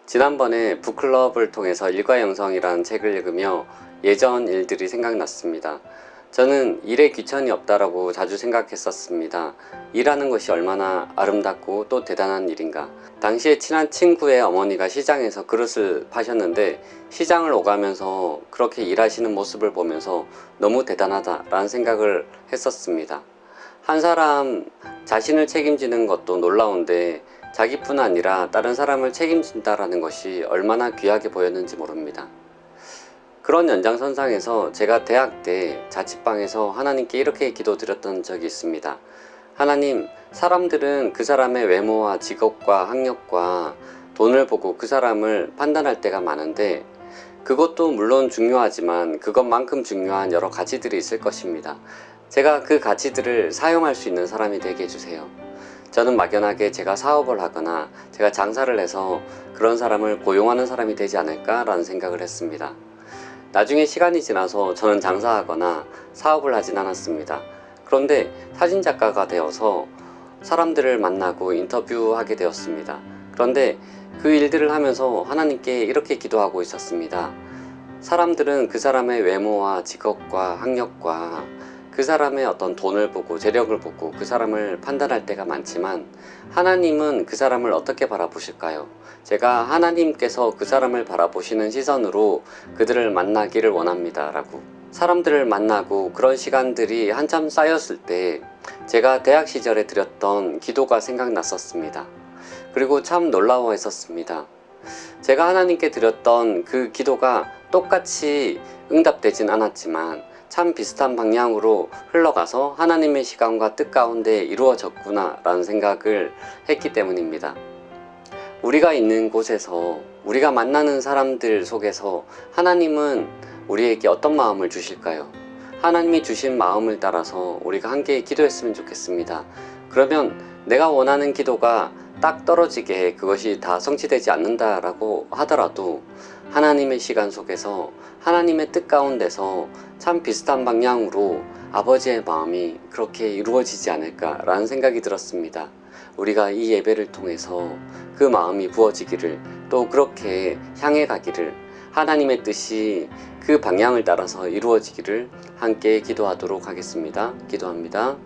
지난번에 북클럽을 통해서 일과영성이라는 책을 읽으며 예전 일들이 생각났습니다. 저는 일에 귀천이 없다라고 자주 생각했었습니다. 일하는 것이 얼마나 아름답고 또 대단한 일인가. 당시에 친한 친구의 어머니가 시장에서 그릇을 파셨는데 시장을 오가면서 그렇게 일하시는 모습을 보면서 너무 대단하다라는 생각을 했었습니다. 한 사람 자신을 책임지는 것도 놀라운데 자기뿐 아니라 다른 사람을 책임진다라는 것이 얼마나 귀하게 보였는지 모릅니다. 그런 연장선상에서 제가 대학 때 자취방에서 하나님께 이렇게 기도드렸던 적이 있습니다. 하나님, 사람들은 그 사람의 외모와 직업과 학력과 돈을 보고 그 사람을 판단할 때가 많은데 그것도 물론 중요하지만 그것만큼 중요한 여러 가치들이 있을 것입니다. 제가 그 가치들을 사용할 수 있는 사람이 되게 해주세요. 저는 막연하게 제가 사업을 하거나 제가 장사를 해서 그런 사람을 고용하는 사람이 되지 않을까 라는 생각을 했습니다. 나중에 시간이 지나서 저는 장사하거나 사업을 하진 않았습니다. 그런데 사진작가가 되어서 사람들을 만나고 인터뷰하게 되었습니다. 그런데 그 일들을 하면서 하나님께 이렇게 기도하고 있었습니다. 사람들은 그 사람의 외모와 직업과 학력과 그 사람의 어떤 돈을 보고 재력을 보고 그 사람을 판단할 때가 많지만 하나님은 그 사람을 어떻게 바라보실까요? 제가 하나님께서 그 사람을 바라보시는 시선으로 그들을 만나기를 원합니다 라고. 사람들을 만나고 그런 시간들이 한참 쌓였을 때 제가 대학 시절에 드렸던 기도가 생각났었습니다. 그리고 참 놀라워했었습니다. 제가 하나님께 드렸던 그 기도가 똑같이 응답되진 않았지만 참 비슷한 방향으로 흘러가서 하나님의 시간과 뜻 가운데 이루어졌구나 라는 생각을 했기 때문입니다. 우리가 있는 곳에서 우리가 만나는 사람들 속에서 하나님은 우리에게 어떤 마음을 주실까요? 하나님이 주신 마음을 따라서 우리가 함께 기도했으면 좋겠습니다. 그러면 내가 원하는 기도가 딱 떨어지게 그것이 다 성취되지 않는다라고 하더라도 하나님의 시간 속에서 하나님의 뜻 가운데서 참 비슷한 방향으로 아버지의 마음이 그렇게 이루어지지 않을까라는 생각이 들었습니다. 우리가 이 예배를 통해서 그 마음이 부어지기를 또 그렇게 향해 가기를 하나님의 뜻이 그 방향을 따라서 이루어지기를 함께 기도하도록 하겠습니다. 기도합니다.